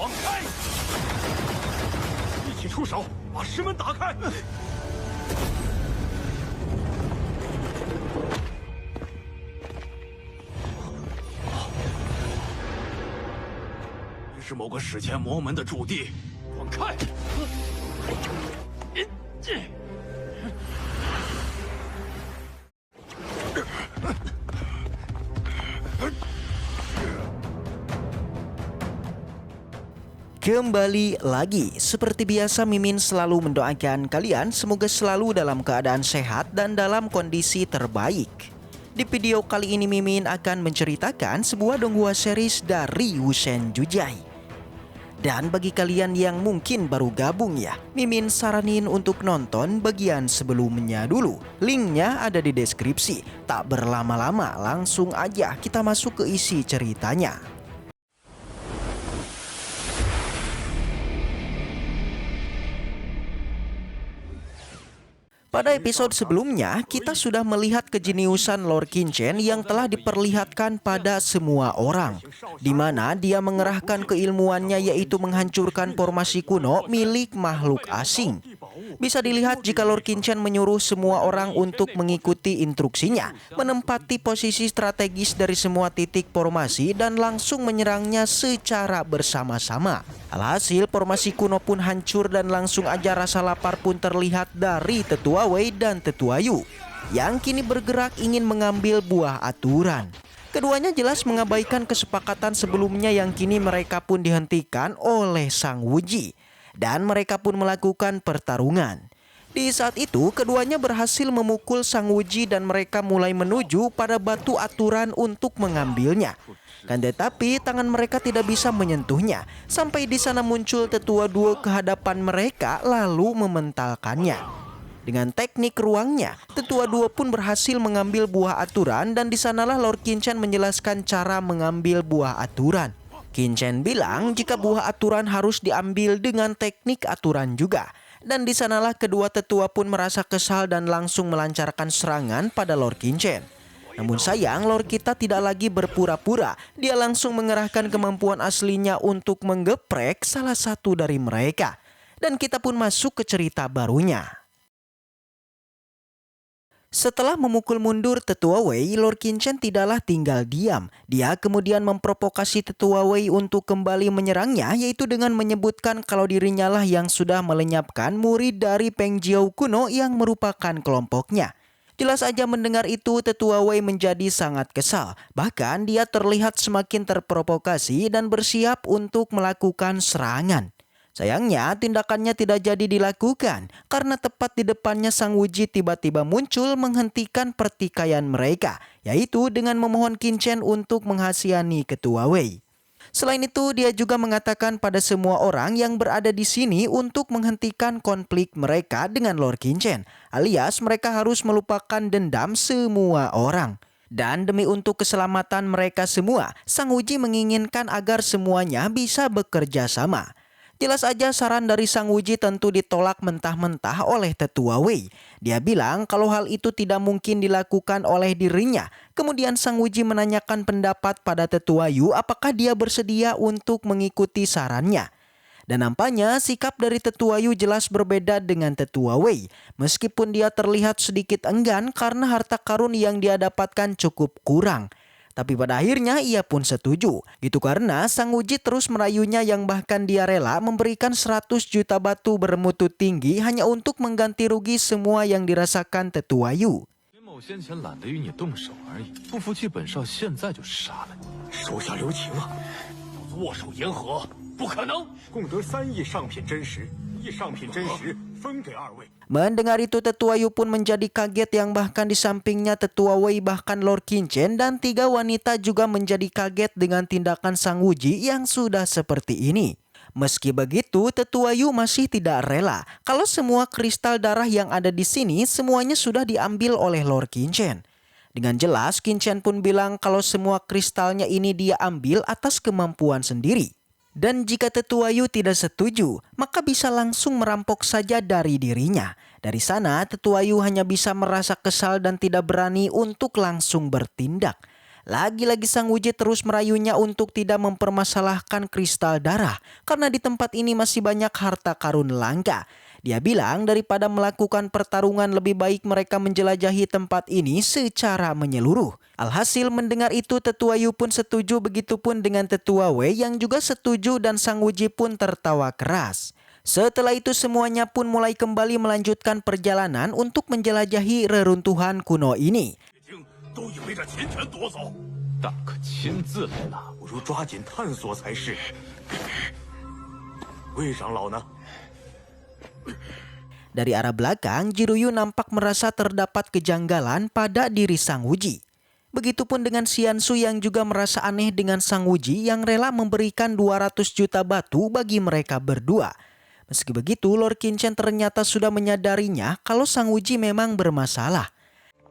放开！一起出手，把石门打开！这是某个史前魔门的驻地，放开！ Kembali lagi, seperti biasa Mimin selalu mendoakan kalian semoga selalu dalam keadaan sehat dan dalam kondisi terbaik. Di video kali ini Mimin akan menceritakan sebuah donghua series dari Wusen Jujai. Dan bagi kalian yang mungkin baru gabung ya, Mimin saranin untuk nonton bagian sebelumnya dulu. Linknya ada di deskripsi. Tak berlama-lama, langsung aja kita masuk ke isi ceritanya. Pada episode sebelumnya, kita sudah melihat kejeniusan Lord Qingchen yang telah diperlihatkan pada semua orang, di mana dia mengerahkan keilmuannya yaitu menghancurkan formasi kuno milik makhluk asing. Bisa dilihat jika Lord Qingchen menyuruh semua orang untuk mengikuti instruksinya, menempati posisi strategis dari semua titik formasi dan langsung menyerangnya secara bersama-sama. Alhasil formasi kuno pun hancur dan langsung aja rasa lapar pun terlihat dari Tetua Wei dan Tetua Yu yang kini bergerak ingin mengambil buah aturan. Keduanya jelas mengabaikan kesepakatan sebelumnya yang kini mereka pun dihentikan oleh Sang Wuji dan mereka pun melakukan pertarungan. Di saat itu keduanya berhasil memukul Sang Wuji dan mereka mulai menuju pada batu aturan untuk mengambilnya. Kan tetapi tangan mereka tidak bisa menyentuhnya. Sampai di sana muncul Tetua Duo ke hadapan mereka lalu mementalkannya. Dengan teknik ruangnya, Tetua Duo pun berhasil mengambil buah aturan dan di sanalah Lord Qingchen menjelaskan cara mengambil buah aturan. Qingchen bilang jika buah aturan harus diambil dengan teknik aturan juga. Dan di sanalah kedua tetua pun merasa kesal dan langsung melancarkan serangan pada Lord Qingchen. Namun sayang Lord kita tidak lagi berpura-pura. Dia langsung mengerahkan kemampuan aslinya untuk menggeprek salah satu dari mereka. Dan kita pun masuk ke cerita barunya. Setelah memukul mundur Tetua Wei, Lord Qingchen tidaklah tinggal diam. Dia kemudian memprovokasi Tetua Wei untuk kembali menyerangnya, yaitu dengan menyebutkan kalau dirinya lah yang sudah melenyapkan murid dari Peng Jiao kuno yang merupakan kelompoknya. Jelas aja mendengar itu Tetua Wei menjadi sangat kesal. Bahkan dia terlihat semakin terprovokasi dan bersiap untuk melakukan serangan. Sayangnya tindakannya tidak jadi dilakukan karena tepat di depannya Sang Wuji tiba-tiba muncul menghentikan pertikaian mereka, yaitu dengan memohon Qingchen untuk menghasihani Ketua Wei. Selain itu dia juga mengatakan pada semua orang yang berada di sini untuk menghentikan konflik mereka dengan Lord Qingchen, alias mereka harus melupakan dendam semua orang. Dan demi untuk keselamatan mereka semua, Sang Wuji menginginkan agar semuanya bisa bekerja sama. Jelas aja saran dari Sang Wuji tentu ditolak mentah-mentah oleh Tetua Wei. Dia bilang kalau hal itu tidak mungkin dilakukan oleh dirinya. Kemudian Sang Wuji menanyakan pendapat pada Tetua Yu apakah dia bersedia untuk mengikuti sarannya. Dan nampaknya sikap dari Tetua Yu jelas berbeda dengan Tetua Wei. Meskipun dia terlihat sedikit enggan karena harta karun yang dia dapatkan cukup kurang. Tapi pada akhirnya ia pun setuju. Gitu karena Sang Wuji terus merayunya yang bahkan dia rela memberikan 100 juta batu bermutu tinggi hanya untuk mengganti rugi semua yang dirasakan Tetua Yu. Mendengar itu Tetua Yu pun menjadi kaget yang bahkan di sampingnya Tetua Wei bahkan Lord Qingchen dan 3 wanita juga menjadi kaget dengan tindakan Sang Wuji yang sudah seperti ini. Meski begitu Tetua Yu masih tidak rela kalau semua kristal darah yang ada di sini semuanya sudah diambil oleh Lord Qingchen. Dengan jelas Qingchen pun bilang kalau semua kristalnya ini dia ambil atas kemampuan sendiri. Dan jika Tetua Yu tidak setuju, maka bisa langsung merampok saja dari dirinya. Dari sana, Tetua Yu hanya bisa merasa kesal dan tidak berani untuk langsung bertindak. Lagi-lagi Sang Wuji terus merayunya untuk tidak mempermasalahkan kristal darah karena di tempat ini masih banyak harta karun langka. Dia bilang daripada melakukan pertarungan lebih baik mereka menjelajahi tempat ini secara menyeluruh. Alhasil mendengar itu Tetua Yu pun setuju, begitupun dengan Tetua Wei yang juga setuju dan Sang Wuji pun tertawa keras. Setelah itu semuanya pun mulai kembali melanjutkan perjalanan untuk menjelajahi reruntuhan kuno ini. 都已被这秦权夺走，大可亲自来拿。不如抓紧探索才是。魏长老呢？ Dari arah belakang, Jiruyu nampak merasa terdapat kejanggalan pada diri Sang Wuji. Begitupun dengan Xiansu yang juga merasa aneh dengan Sang Wuji yang rela memberikan 200 juta batu bagi mereka berdua. Meski begitu, Lord Qinchen ternyata sudah menyadarinya kalau Sang Wuji memang bermasalah.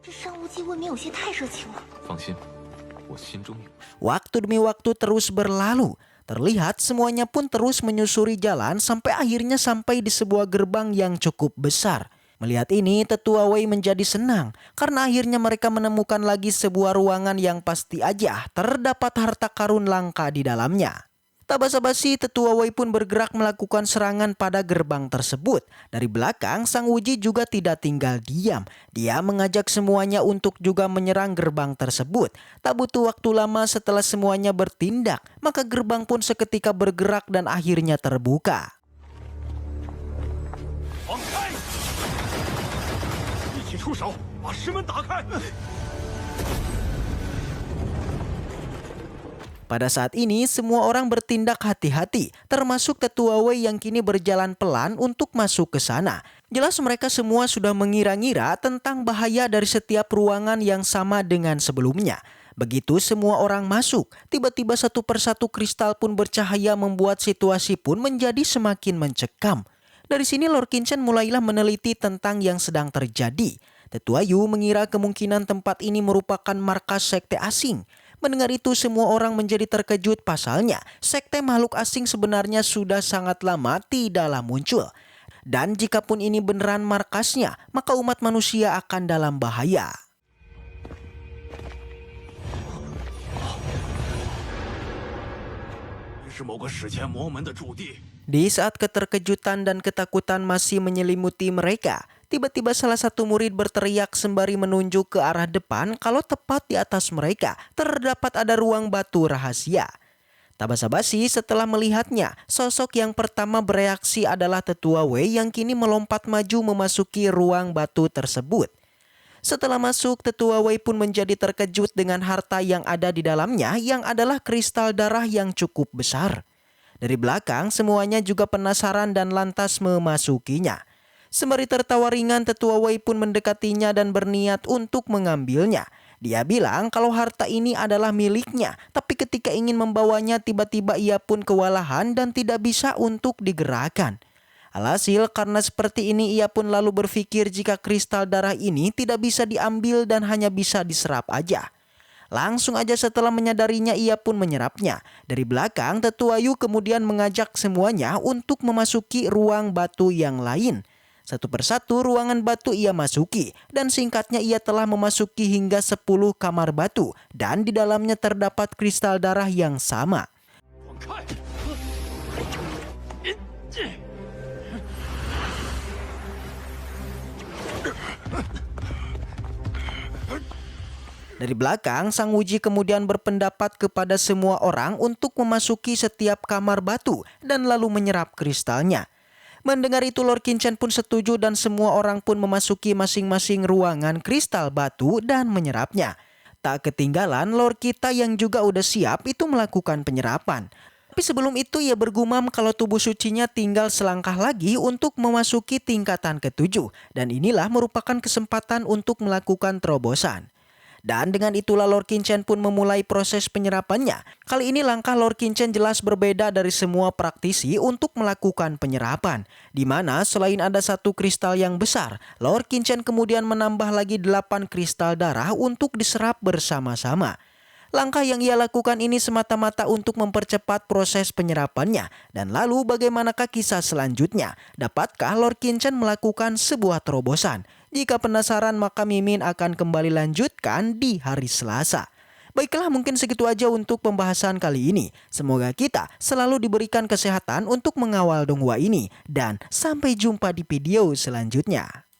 这商务机未免有些太热情了。放心，我心中有数。 Waktu demi waktu terus berlalu. Terlihat semuanya pun terus menyusuri jalan sampai akhirnya sampai di sebuah gerbang yang cukup besar. Melihat ini, Tetua Wei menjadi senang karena akhirnya mereka menemukan lagi sebuah ruangan yang pasti aja terdapat harta karun langka di dalamnya. Tak basa-basi, Tetua Wei pun bergerak melakukan serangan pada gerbang tersebut. Dari belakang, Sang Wuji juga tidak tinggal diam. Dia mengajak semuanya untuk juga menyerang gerbang tersebut. Tak butuh waktu lama setelah semuanya bertindak, maka gerbang pun seketika bergerak dan akhirnya terbuka. 放开！一起出手，把石门打开！ Pada saat ini semua orang bertindak hati-hati, termasuk Tetua Wei yang kini berjalan pelan untuk masuk ke sana. Jelas mereka semua sudah mengira-ngira tentang bahaya dari setiap ruangan yang sama dengan sebelumnya. Begitu semua orang masuk, tiba-tiba satu persatu kristal pun bercahaya membuat situasi pun menjadi semakin mencekam. Dari sini Lord Qinchen mulailah meneliti tentang yang sedang terjadi. Tetua Yu mengira kemungkinan tempat ini merupakan markas sekte asing. Mendengar itu semua orang menjadi terkejut, pasalnya sekte makhluk asing sebenarnya sudah sangat lama tidaklah muncul. Dan jikapun ini beneran markasnya, maka umat manusia akan dalam bahaya. Di saat keterkejutan dan ketakutan masih menyelimuti mereka, tiba-tiba salah satu murid berteriak sembari menunjuk ke arah depan kalau tepat di atas mereka terdapat ada ruang batu rahasia. Tak basa-basi setelah melihatnya, sosok yang pertama bereaksi adalah Tetua Wei yang kini melompat maju memasuki ruang batu tersebut. Setelah masuk, Tetua Wei pun menjadi terkejut dengan harta yang ada di dalamnya yang adalah kristal darah yang cukup besar. Dari belakang semuanya juga penasaran dan lantas memasukinya. Sembari tertawa ringan, Tetua Wei pun mendekatinya dan berniat untuk mengambilnya. Dia bilang kalau harta ini adalah miliknya, tapi ketika ingin membawanya tiba-tiba ia pun kewalahan dan tidak bisa untuk digerakkan. Alhasil karena seperti ini ia pun lalu berpikir jika kristal darah ini tidak bisa diambil dan hanya bisa diserap aja. Langsung aja setelah menyadarinya ia pun menyerapnya. Dari belakang Tetua Yu kemudian mengajak semuanya untuk memasuki ruang batu yang lain. Satu persatu ruangan batu ia masuki dan singkatnya ia telah memasuki hingga 10 kamar batu dan di dalamnya terdapat kristal darah yang sama. Dari belakang, Sang Wuji kemudian berpendapat kepada semua orang untuk memasuki setiap kamar batu dan lalu menyerap kristalnya. Mendengar itu Lord Qinchen pun setuju dan semua orang pun memasuki masing-masing ruangan kristal batu dan menyerapnya. Tak ketinggalan Lord kita yang juga udah siap itu melakukan penyerapan. Tapi sebelum itu ia bergumam kalau tubuh sucinya tinggal selangkah lagi untuk memasuki tingkatan ke-7. Dan inilah merupakan kesempatan untuk melakukan terobosan. Dan dengan itulah Lord Qinchen pun memulai proses penyerapannya. Kali ini langkah Lord Qinchen jelas berbeda dari semua praktisi untuk melakukan penyerapan. Di mana selain ada satu kristal yang besar, Lord Qinchen kemudian menambah lagi 8 kristal darah untuk diserap bersama-sama. Langkah yang ia lakukan ini semata-mata untuk mempercepat proses penyerapannya. Dan lalu bagaimanakah kisah selanjutnya? Dapatkah Lord Qinchen melakukan sebuah terobosan? Jika penasaran maka Mimin akan kembali lanjutkan di hari Selasa. Baiklah, mungkin segitu aja untuk pembahasan kali ini. Semoga kita selalu diberikan kesehatan untuk mengawal donghua ini. Dan sampai jumpa di video selanjutnya.